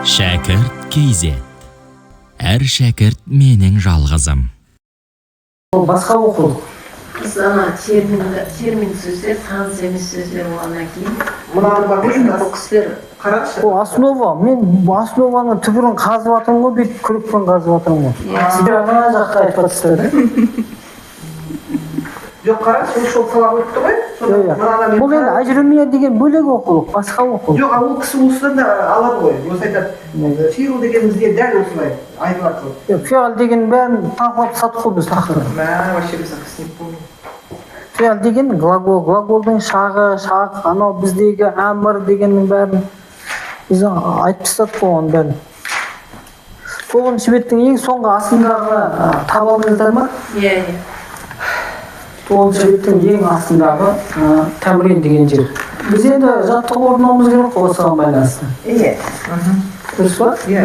Шәкірт KZ. Әр шәкірт менің жалғызым. Басқа оқулық. Біз ана термин сөздер, таныс емес сөздер болғаннан кейін. Мынаны бар ғой, бұл кісілер қараңызшы. Ол основа. Мен основаның түбірін қазып жатырмын ғой, бүйтіп күрекпен қазып жатырмын ғой. Сіздер ана жаққа айтып жатсыздар да? Жоқ, қараңыз, сол сала қойыпты ғой. Бұл енді ажрумия деген бөлек оқулық, басқа оқулық. Жоқ, ол кісі осыдан да алады ғой. Осы айтады, фиғыл деген бізде дәл осылай айтылады. Фиғал деген бәрін талқылап саттық қой біз тақырып. Вообще біз не помню. Фиғал деген глагол, глаголдың шақ, анау біздегі әмір дегеннің бәрін біз айтып тастадық қой оның бәрін. 9-шы беттің ең соңғы астындағы таба алдыңыздар ма? Иә. 9-шы беттің ең астындағы тәмрин деген жер. Біз енді жаттығып орындауымыз керек қой осыған байланысты. Иә. Дұрыс па? Иә.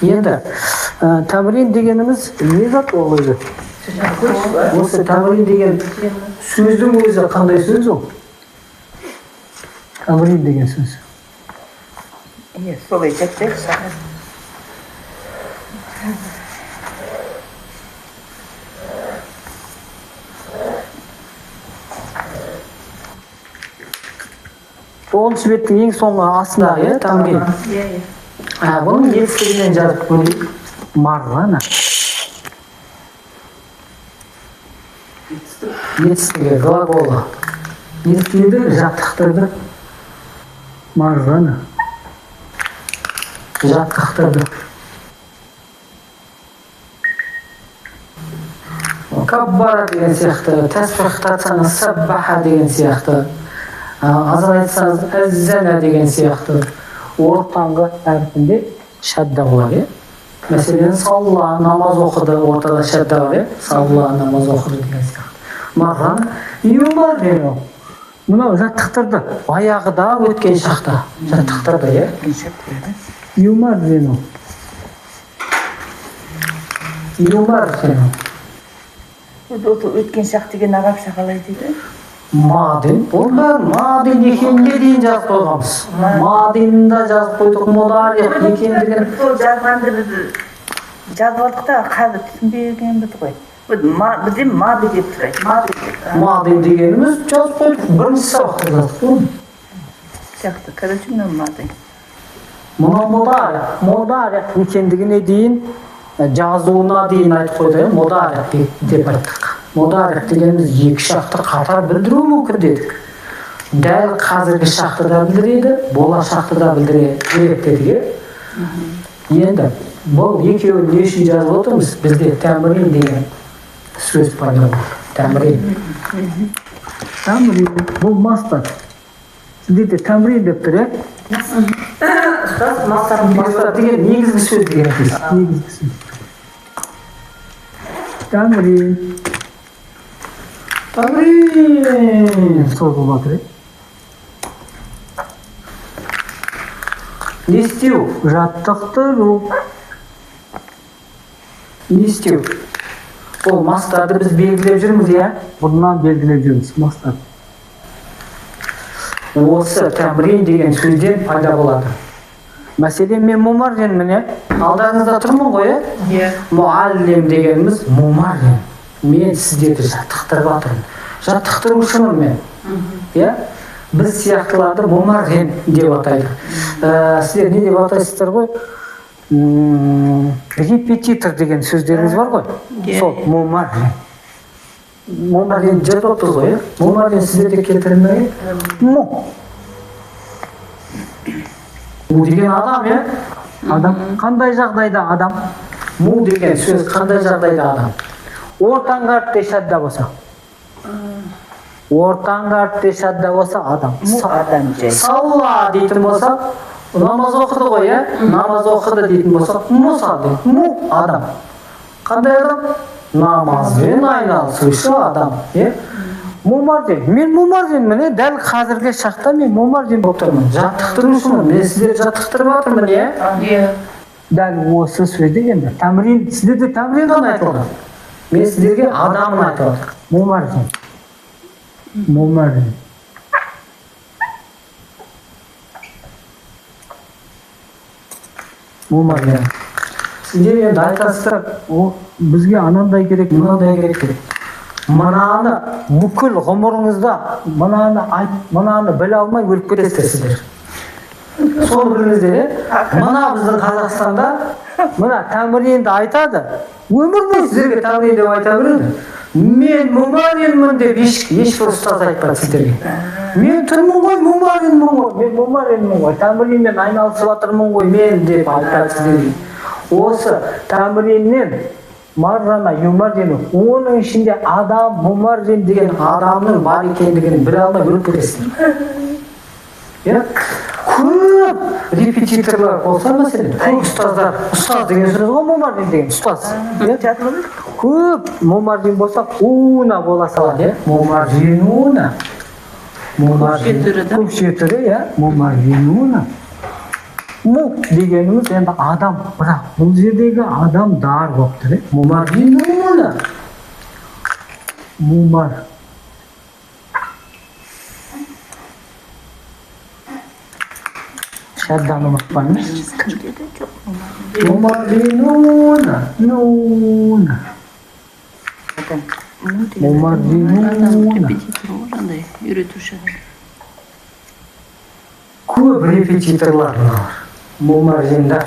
Енді тәмрин дегеніміз не зат ол өзі? Осы тәмрин деген сөздің өзі қандай сөз ол? Тәмрин деген сөз. Иә, солай жаттайық. Тоғызыншы беттің ең соңғы астындағы тәмрин. Бұның етістігінен жазып көрейік. Марғана. Етістігі глаголы. Етістігі жаттықтырды. Марғана. Жаттықтырды. Каббара деген сияқты, тәсбихтатсаны саббаха деген сияқты. Азан айтсаңыз әззәна деген сияқты ортаңғы әрпінде шадда болады. Мәселен, салла, намаз оқыды, ортада шадда бар, салла, намаз оқыды деген сияқты. Маған юмар деген ол. Мынау жаттықтырды. Баяғыда өткен шақта жаттықтырды, юмар деген ол. Юмар деген ол. Өткен шақ деген арабша қалай дейді? Мадин. Бұл бәрін мадин екенге дейін жазып қойғанбыз. Мадин да жазып қойдық, мұдарих екендігін. Сол жазғанды біз жазып алдық та қазір түсінбегенбіз ғой. Бізде мады деп тұрайды. Мадин дегеніміз жазып қойдық. Бірінші сабақта жаздық қой. Жақсы, короче, мынау мады. Мұна мұдарих екендігіне дейін жазуына дейін айтып қойды. Мұдарих деп айттық. Мұдарих дегеніміз екі шақты қатар білдіруі мүмкін дедік. Дәл қазіргі шақты да білдіреді, болашақты да білдіреді дедік. Енді бұл екеуін не үшін жазып отырмыз? Бізде тәмрин деген сөз пайда болды. Тәмрин. Тәмрин бұл мастар. Сізде де тәмрин деп тұр, мастар деген негізгі сөз деген сөз. Тәмрин. Тәмрин. Сол болып жатыр. Не істеу? Жаттықтыру. Не істеу? Ол мастарды біз белгілеп жүрміз, Бұнан белгілеп жүрміз, мастар. Осы тәмрин деген сөзден пайда болады. Мәселен, мен мумарринмін, алдарыңызда тұрмын ғой, Муаллим дегеніміз мумаррин. Мен сіздерді жаттықтырып жатырмын. Жаттықтырушымын мен. Біз сияқтыларды мумаррин деп атайды. Сіздер не деп атайсыздар ғой? Репетитор деген сөздеріңіз бар ғой? Сол, мумаррин. Мумаррин жазып отырсыз ғой, Мумаррин сіздерде келтірілмеген? Му. Му деген адам, Адам. Қандай жағдайда адам? Му деген сөз қандай жағдайда адам? Ортаңғы әріпте шадда болса. Ортаңғы әріпте шадда болса адам. Му адам жай. Салла дейтін болса, намаз оқыды ғой, намаз оқыды дейтін болса, муса дейді. Му адам. Қандай адам? Намазбен айналысушы адам. Мумаррин. Мен мумарринмін, дәл қазіргі шақта мен мумаррин болып тұрмын. Жаттықтырушымын. Мен сіздерді жаттықтырып жатырмын, Дәл осы сөзді енді. Тәмрин, сіздерде тәмрин ғана айтылды. Мен сіздерге адамын айтып отыр. Мумаррин. Мумаррин. мумаржан. Сіздер енді айтасыздар, о бізге анандай керек, мынандай керек деп. Мынаны бүкіл ғұмырыңызда мынаны біле алмай өліп кетесіздер сіздер. Соны біліңіздер, мына біздің Қазақстанда мына тәміренді айтады. Өмір бойы сіздерге тәмірен деп айта береді. Мен мумаринмін деп ешбір ұстаз айтпады сіздерге. Мен тұрмын ғой, мумаринмін ғой, мен мумаринмін ғой, тәміренмен айналысып жатырмын ғой мен деп айтады сіздерге. Осы тәміреннен маржана, юмаржан, оның ішінде адам, мумаржан деген адамның бар екендігін біле алмай өліп кетесіздер. Көп репетиторлар болса мәселен, көп ұстаздар, ұстаз деген сөз ғой, мумаржан деген ұстаз. Көп мумаржан болса, уна бола салады, мумаржануна. Көпше түрі, мумаржануна. Му дегеніміз енді адам, бірақ бұл жердегі адамдар болып тұр. Мумаржануна. Мумар. Шадданы ұмытпаңыз. Мумаржануна. Нуна. Мумаржануна. Көп репетиторлар бар. Мумаржандар.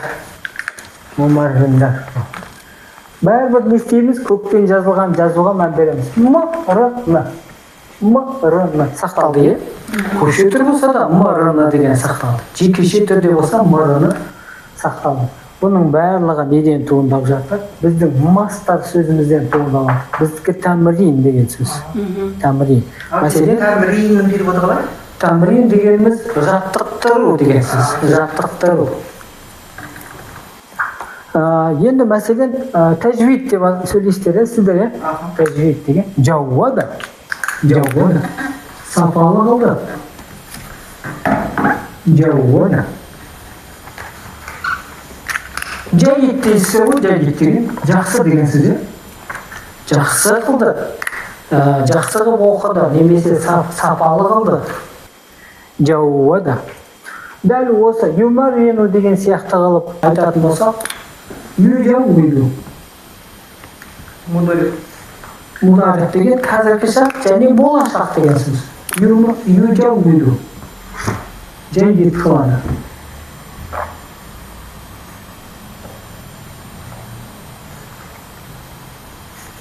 Бәрібір не істейміз? Көппен жазылған жазуға мән береміз. М-ры-ны сақталды, көше түр болса да м-ры-ны деген сақталды. Жекеше түрде болса м-ры-ны сақталды. Бұның барлығы неден туындап жатыр? Біздің мастар сөзімізден туындалады. Біздікі тәмірин деген сөз. Тәмірин. Мәселен, тәміриннің беріп отырғалар? Тәмірин дегеніміз жаттықтыру деген сөз. Жаттықтыру. Енді мәселен тәжвид деп сөйлейсіздер, сіздер, тәжвид деген жауады. Сапалы қылды. Жауады. Жайит дейсіз ғой, жайит деген жақсы деген сөз. Жақсы қылды. Жақсы қылып оқыды, немесе сапалы қылды. Жауады. Дәл осы юмарину деген сияқты қылып айтатын болсақ, южауиду. Мұдарик деген қазіргі шақ және болашақ деген сөз. Южауиду. Жайит қылады.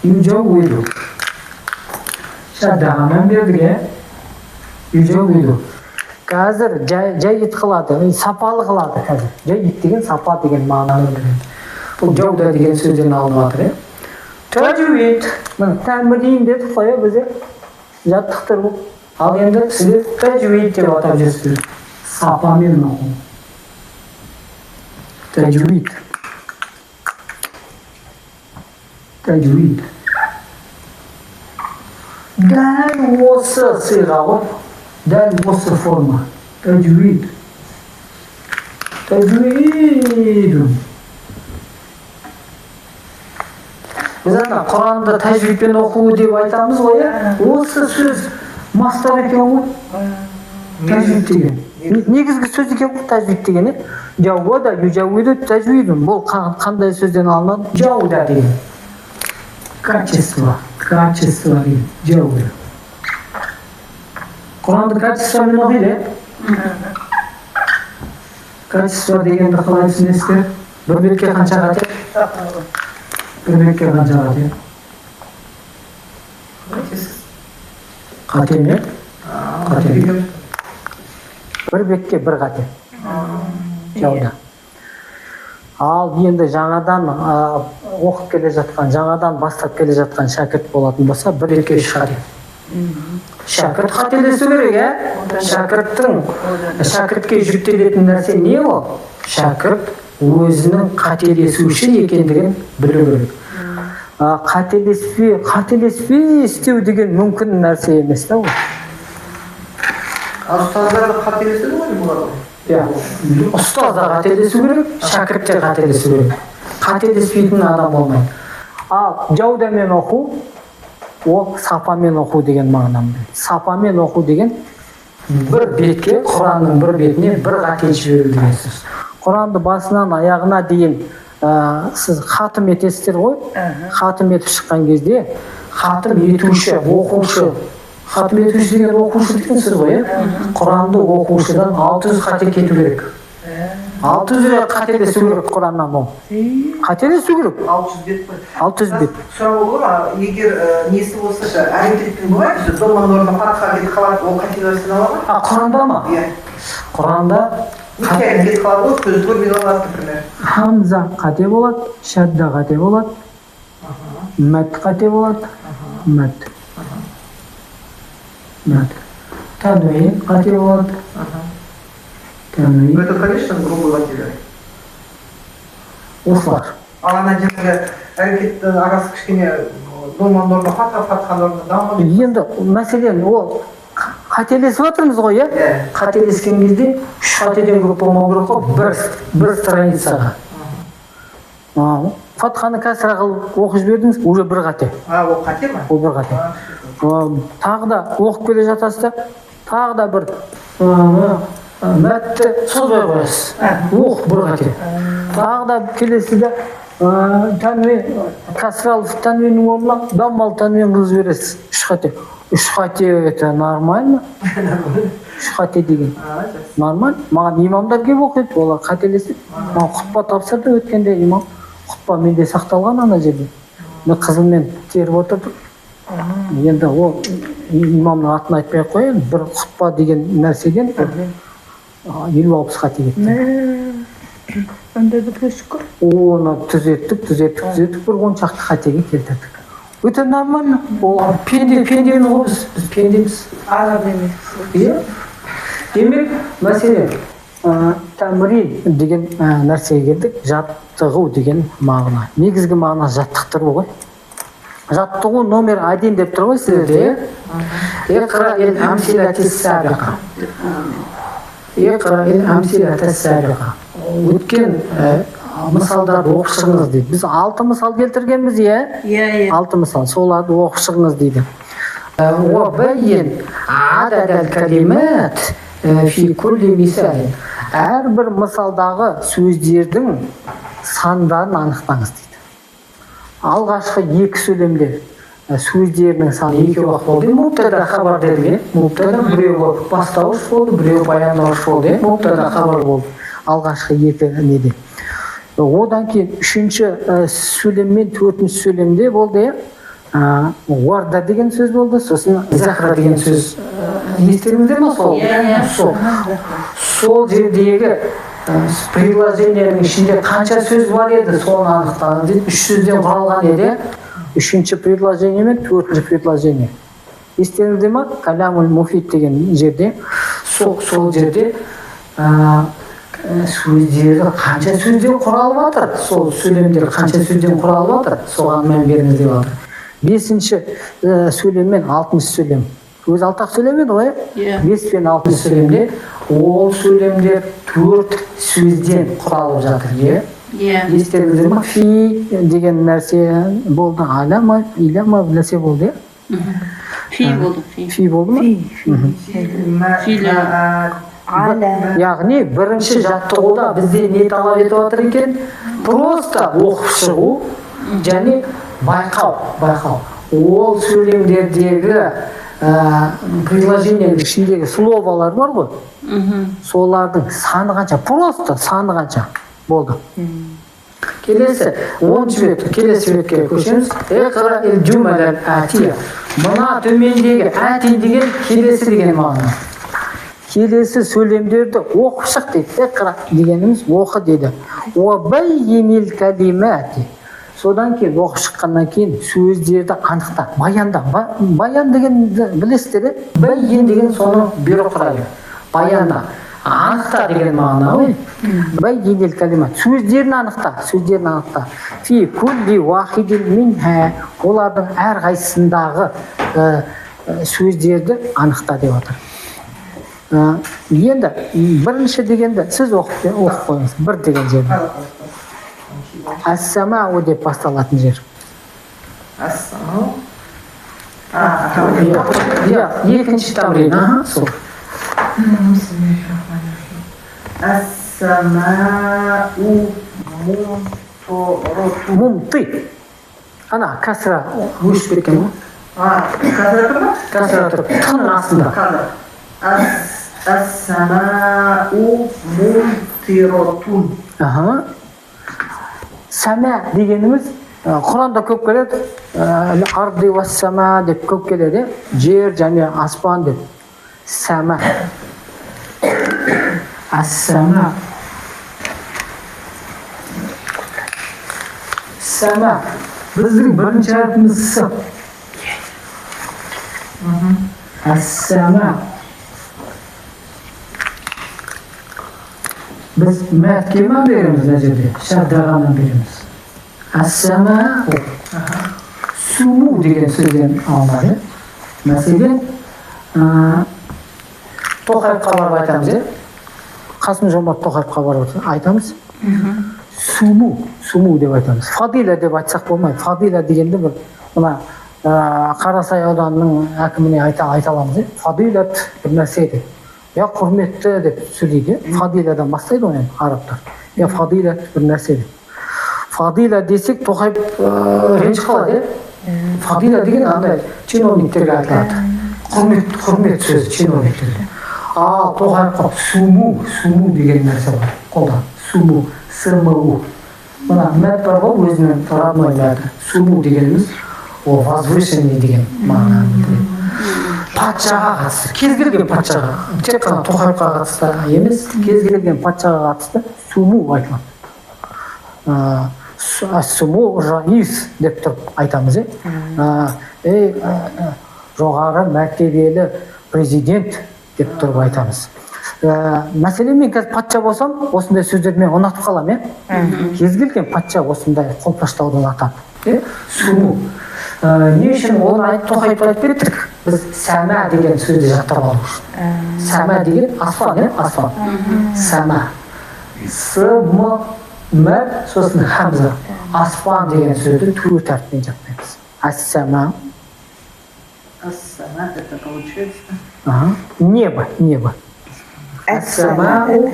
Южауиду. Шаддағанан бердіге. Южауиду. Қазір жайит қылады, сапалы қылады қазір. Жайит деген сапа деген мағынаны береді. Бұл жауда деген сөзден алынып жатыр. Тәжвид. Тәмірин дедік қой, бізде жаттықтыру. Ал енді сіздер тәжвид деп атап жүрсіздер. Сапамен оқу. Тәжвид. Дәл осы сыйға ғой. Дәл осы форма. Тәжвид. Біз ана Құранды тәжвидпен оқу деп айтамыз ғой, осы сөз мастар екен ғой. Тәжвид деген. Негізгі сөз екен ғой тәжвид деген. Жауда, южауиду, тәжвидун. Бұл қандай сөзден алынады? Жауда деген. Качество деген. Жауда. Құранды качествомен оқиды. Качество дегенді қалай түсінесіздер? Бір бетке қанша қате? Бір бетке қанша қате? Қате ме? Қате. Бір бетке бір қате. Жауда. Ал енді жаңадан оқып келе жатқан, жаңадан бастап келе жатқан шәкірт болатын болса, бір бетке үш қате. Шәкірт қателесу керек, шәкіртке жүктелетін нәрсе не ол? Шәкірт өзінің қателесуші екендігін білу керек. Қателеспей істеу деген мүмкін нәрсе емес та ол. Ұстаздар қателеседі ғой бұлар? Ұстаздар қателесу керек, шәкірттер қателесу керек. Қателеспейтін адам болмайды. Ал жаудамен оқу, ол сапамен оқу деген мағынам. Сапамен оқу деген бір бетке, Құранның бір бетіне бір қате жіберу деген сөз. Құранды басынан аяғына дейін сіз хатым етесіздер ғой. Хатым етіп шыққан кезде хатым етуші, оқушы. Хатым етуші деген оқушы дейсіз ғой, Құранды оқушыдан 600 қате кету керек. 600 қателесу керек Құраннан ол. Қателесу керек. 600 бет қой. 600 бет. Сұрау olur ма? Егер несі болса, әрекеттен болады, доман орнына Фатха кетіп қалады, ол қателесін ала ма? Құранда ма? Иә. Құранда Екі әрекет қалады ғой, көзі көрмей қалады, например. Хамза қате болады, шадда қате болады, мәт қате болады, мәт. Тануин қате болады. Это, конечно, грубый латилер. Осылар. Ал ана жердегі әрекеттің арасы кішкене доман орнына Фатхан орнына дамы. Енді мәселен ол қателесіп отырмыз ғой, қателескен кезде 3 қатеден көп болмау керек қой, бір страницаға. Фатханы кәсіра қылып оқып жібердіңіз, уже бір қате. Ол қате ма? Ол бір қате. Тағы да оқып келе жатасыз да, тағы да бір мәтті созбай қоясыз. Оқып бір қате. Тағы да келесіз да кәсіралы тәнвиннің орнына даммалы тәнвин қылып жібересіз. 3 қате. 3 қате это нормально. 3 қате деген. Нормально. Маған имамдар келіп оқиды, олар қателеседі. Маған құтпа тапсырды өткенде имам. Құтпа менде сақталған ана жерде. Мен қызылмен теріп отырдым. Енді ол имамның атын айтпай қояйын, бір құтпа деген нәрседен 50-60 қате кетті. Онда бізге шүкір. Оны түзеттік, бір 10 шақты қатеге келтірдік. Өте нормально. Ол пендеміз ғой, біз пендеміз. Араб емес. Демек, мәселен, тәмрин деген нәрсеге келдік, жаттығу деген мағына. Негізгі мағына жаттықтыру ғой. Жаттығу номер 1 деп тұр ғой сіздерде. Иқра ил амсилати сабиқа. Иқра ил амсилати сабиқа. Өткен мысалдарды оқып шығыңыз дейді. Біз 6 мысал келтіргенбіз, Иә. 6 мысал, соларды оқып шығыңыз дейді. Уабайин ададал калимат фи кулли мисалин. Әрбір мысалдағы сөздердің сандарын анықтаңыз дейді. Алғашқы 2 сөйлемде сөздерінің саны 2 уақыт болды. Мубтада хабар делген. Мубтада біреуі бастауыш болды, біреуі баяндауыш болды. Мубтада хабар болды. Алғашқы 2 неде. Одан кейін 3-ші сөйлем мен 4-ші сөйлемде болды. Уарда деген сөз болды, сосын захра деген сөз. Естіңіздер ме сол? Сол жердегі предложениенің ішінде қанша сөз бар еді, соны анықтадым дейді. 3 сөзден құралған еді. 3-ші предложение мен 4-ші предложение. Естіңіздер ме? Калямул муфид деген жерде, сол жерде сөздері қанша сөзден құралып жатыр, сол сөйлемдер қанша сөзден құралып жатыр, соған мән беріңіз деп жатыр. 5-ші сөйлем мен 6-ші сөйлем. Өз алтақ сөйлем еді ғой? 5 пен 6 сөйлемде ол сөйлемдер 4 сөзден құралып жатыр. Естеріңіздер ме? Фи деген нәрсе болды, алама, илама нәрсе болды. Фи болды. Фи болды ма? Яғни бірінші жаттығуда бізде не талап етіп отыр екен? Просто оқып шығу және байқау. Ол сөйлемдердегі предложениенің ішіндегі словалар бар ғой? Солардың саны қанша? Просто саны қанша болды. Келесі 10-ші бетке көшеміз. Иқра ил жумалал атия. Мына төмендегі ати деген келесі деген мағына. Келесі сөйлемдерді оқып шық дейді. Иқра дегеніміз оқы дейді. Уабайинил калимати. Содан кейін оқып шыққаннан кейін сөздерді анықта, баянда. Баян дегенді білесіздер, байин деген соны бері құрайды. Баянда. Анықта деген мағына ғой. Байинил калимат. Сөздерін анықта. Фи кулли вахидин минха. Олардың әрқайсысындағы сөздерді анықта деп отыр. Енді бірінші дегенді сіз оқып қойыңыз. Бір деген жерді. Әс-самау деп басталатын жер. Әс-самау? Екінші тамрин. Әс-самау. мумтиротун. Мумты. Ана касра өшіп кеткен ғой. Қазір тұр ма? Касра тұр. Тының астында. Қазір. Ас-самау мумтиротун. Сәмә дегеніміз Құранда көп келеді. Арди ва сәмә деп көп келеді. Жер және аспан деп. Сәмә. Ас-сәмә. Сәмә. Біздің бірінші әрпіміз С. Ас-сәмә. Biz мәтке ма береміз мына жерде, шаддағаны береміз. Ас-сәмә. Суму деген сөзден алынады. Мәселен, Тоқаевқа барып айтамыз, Қасым-Жомарт Тоқаевқа барып айтамыз. Суму деп айтамыз. Фадила деп айтсақ болмайды. Фадила дегенде бір мына Қарасай ауданының әкіміне айта аламыз. Фадилат бір нәрсе деп. Я құрметті деп сөйлейді. Фадиладан бастайды оны арабтар. Я фадилат бір нәрсе деп. Фадила десек Тоқаев ренжіп қалады. Фадила деген андай чиновниктерге айтылады. Құрмет сөзі чиновниктерге. Ал Тоқаевқа суму деген нәрсе бар. Қолдан. Суму, СМУ. Мына мәт бар ғой өзінің родной мәті. Суму дегеніміз ол возвышенный деген мағына білдіреді. Патшаға қатысты, кез келген патшаға, тек қана Тоқаевқа қатысты емес, кез келген патшаға қатысты суму айтылады. Суму раис деп тұрып айтамыз. Жоғары мәртебелі президент деп тұрып айтамыз. Мәселен, мен қазір патша болсам, осындай сөздерді мен ұнатып қалам. Кез келген патша осындай қолпаштауды ұнатады. Суму. Не үшін оны Тоқаевқа айтып кеттік? Біз сәмә деген сөзді жаттап алу үшін. Сәмә деген аспан, аспан. Сәмә. С-м-м, сосын хамза. Аспан деген сөзді төрт әріппен жаттаймыз. Ас-сәмә. Ас-сама, это получается? Небо. Ас-сәмәу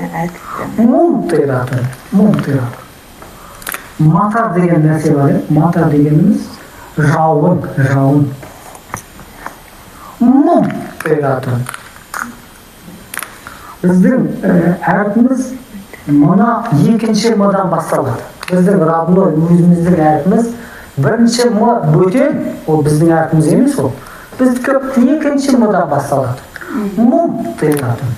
мумтиратун. Матар деген нәрсе бар. Матар дегеніміз жауын. Мумтиратун. Біздің әріпіміз мына екінші мыдан басталады. Біздің родной өзіміздің әріпіміз бірінші мы бөтен, ол біздің әріпіміз емес ол. Біздікі екінші мыдан басталады. Мумтиратун.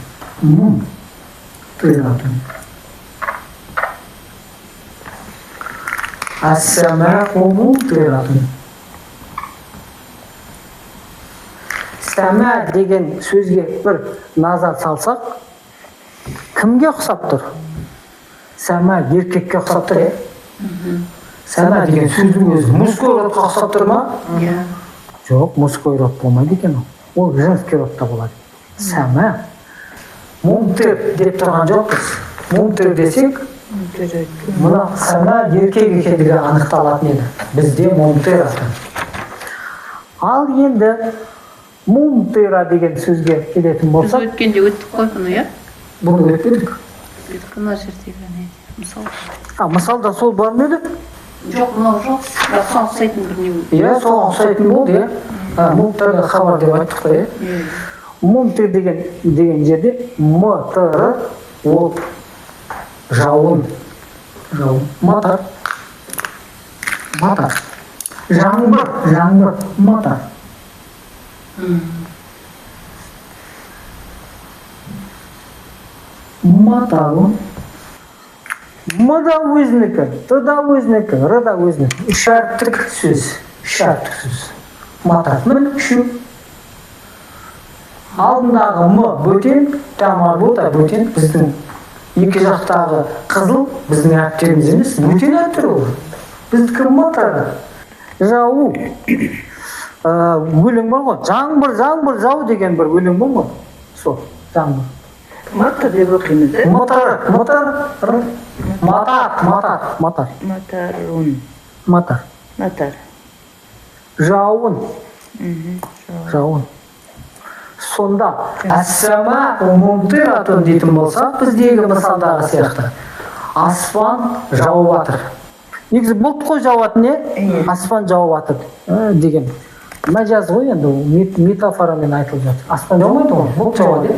Ас-самау мумтиратун. Сәмә деген сөзге бір назар салсақ, кімге ұқсап тұр? Сәмә еркекке ұқсап тұр, Сәмә деген сөздің өзі мужской родқа ұқсап тұр ма? Жоқ, мужской род болмайды екен ол женский родта болады. Сәмә. Мумтир деп тұрған жоқпыз. Мумтир десек, мына сәмә еркек екендігі анықталатын еді. Бізде мумтир атын. Ал енді мумтира деген сөзге келетін болсақ, Біз өткенде өттік қой бұны, бұны өтпедік. Мына жердегі не? Мысал. Мысалда сол бар ма еді? Жоқ, мынау жоқ. Соған ұқсайтын бір не. Соған ұқсайтын болды, мумтирға хабар деп айттық қой. Мумтир деген жерде м-тыр ол жауын. Матар. Жаңбыр. Матар. Матар. М-да өзінікі, т-да өзінікі, р-да өзінікі. Үш әріптік сөз. Матар. Мін үші. Алдындағы мы бөтен, тамарбута бөтен, біздің екі жақтағы қызыл, біздің әріптеріміз емес, бөтен әріптер ол. Біздікі матар. Жау. Өлең бар ғой, жаңбыр, жау деген бір өлең бар ғой. Сол, жаңбыр. Матар деп оқимыз, Матар. Жауын. Сонда ас-самау мумтиратун дейтін болсақ, біздегі мысалдағы сияқты. аспан жауып жатыр. Негізі бұлт қой жауатын, аспан жауып жатыр деген мәжаз ғой, енді метафорамен айтылып жатыр. Аспан жаумайды ғой, бұлт жауады.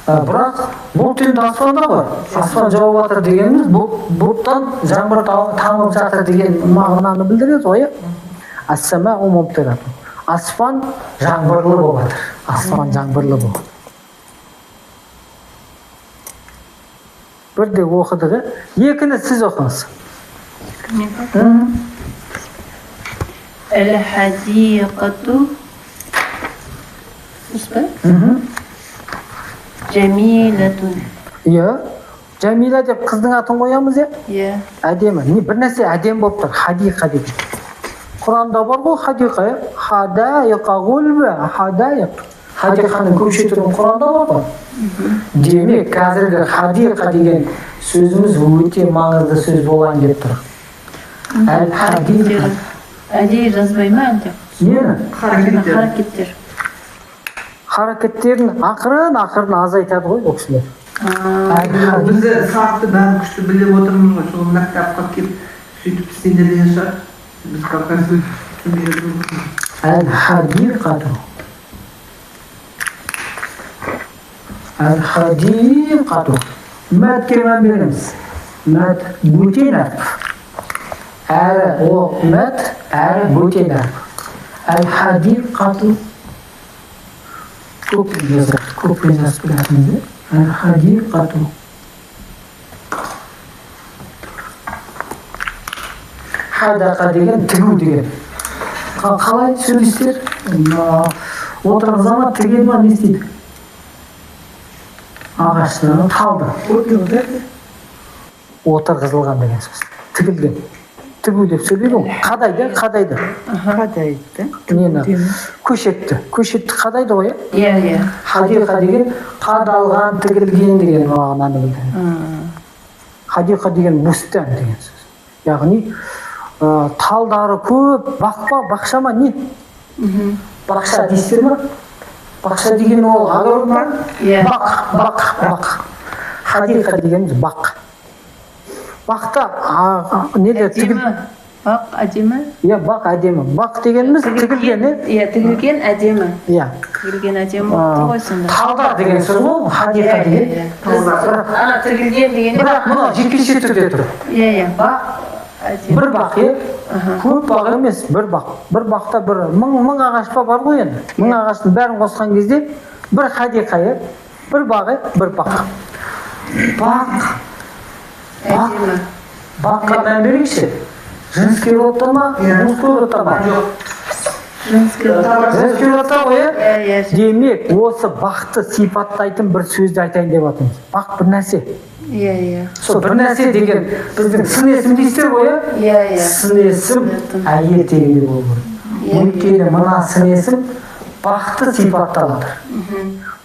Бірақ бұлт енді аспанда ғой. Аспан жауып жатыр дегеніміз бұлттан жаңбыр тамып жатыр деген мағынаны білдіреді ғой. Ас-самау мумтиратун. Аспан жаңбырлы болып жатыр. Аспан жаңбырлы болып. Бірде оқыдық, екіні сіз оқыңыз. Әл-хадиқату Жәмилатун. Жәмила деп қыздың атын қоямыз, әдемі. Бір нәрсе әдем болып тұр, хадиқа деп. Құранда бар ғой хадиқа, хадайқа ғульбі, хадайқ. Хадиқаның көпше түрін Құранда бар ғой. Демек, қазіргі хадиқа деген сөзіміз өте маңызды сөз болайын деп тұр. Әл-хадиқа. Әдейі жазбай ма әлде? Нені? Харакеттерін ақырын азайтады ғой бұл кісілер. Бізді сақты бәрін күшті біліп отырмыз ғой, сол мәктапқа келіп сөйтіп сендер деген шығар. Біз қақасы Әл-хадиқату. Әл-хадиқату. Мәтке мән береміз. Мәт бөтен әріп. Әрі о мәт, әрі бөтен әріп. Әл-хадиқату. Көппен жазып білетіңіз. Әл-хадиқату. Хадақа деген тігу деген. Қалай сөйлестер? Отырған zaman тіген ма не істейді? Ағаштың талды. Отырғызылған деген сөз. Тігілген. Тігу деп сөйлейді ғой. Қадайды. Қадайды. Нені? Көшетті қадайды ғой, Иә. Хадиқа деген қадалған, тігілген деген мағынаны білдіреді. Хадиқа деген бустан деген сөз. Яғни талдары көп, бақша ма не? Бақша дейсіздер ме? Бақша деген ол огород ма? Бақ. Хадиқа дегеніміз бақ. Бақта неде тігіл? Бақ әдемі? Иә, бақ әдемі. Бақ дегеніміз тігілген, Иә, тігілген әдемі. Иә. Тігілген әдемі болты ғой сонда. Талдар деген сөз ғой, хадиқа деген. Ана тігілген деген. Бірақ мұны жекеше түрде тұр. Иә, бақ әдемі. Бір бақ, көп бақ емес, бір бақ. Bir бақта бір мың ағаш бар ғой енді. Мың ағаштың бәрін қосқан кезде бір хадиқа, бір бағы, бір бақ. Баққа мән берейікші. Женский родта ма, мужской родта ма? Женский родта ғой, демек, осы бақты сипаттайтын бір сөзді айтайын деп атымыз. Бақ бір нәрсе. Иә. Сол бір нәрсе деген біздің сын есім дейсіздер ғой, Иә. сын есім әйел тегінде болу. Өйткені мына сын есім бақты сипатталады.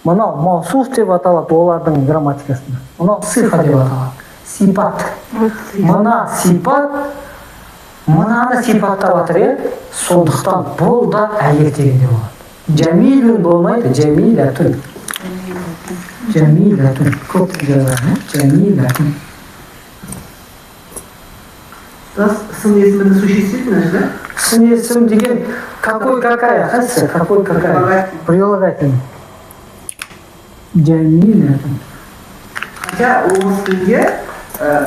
Мынау маусуф деп аталады олардың грамматикасында. Мынау сифа деп аталады. Сипат. Мына сипат мынаны сипаттап жатыр, сондықтан бұл да әйел тегінде болады. Жәмилун болмайды, жәмилатун. Жәмилатун. Көп жазады, жәмилатун. сын есімді существительно, да? Сын есім деген какая, қайсы, какая. Прилагательный. Жәмилатун. Хотя орыс тілінде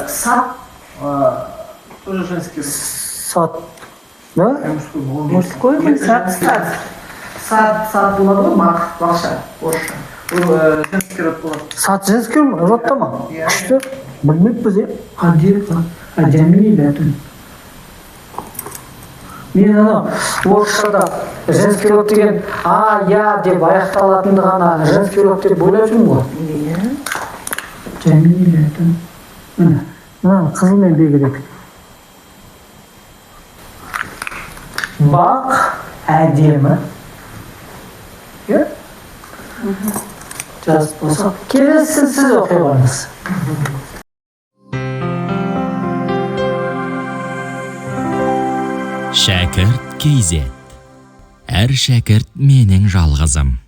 сат тоже женский. Сат. Да? Мужской ғой, сат болады ғой, бақша, орысша. Ол женский род болады. Сат женский родта ма? Күшті. Білмеппіз, Хадиқа, жәмилатун. Мен ана орысшада женский род деген я деп аяқталатынды ғана женский род деп ойлап жүрмін ғой. Жәмилатун. Қызылмен белгілеп. Бақ әдемі. Жазып болсақ, келесі сіз оқи қойыңыз. Шәкірт кейзет. Әр шәкірт менің жалғызым.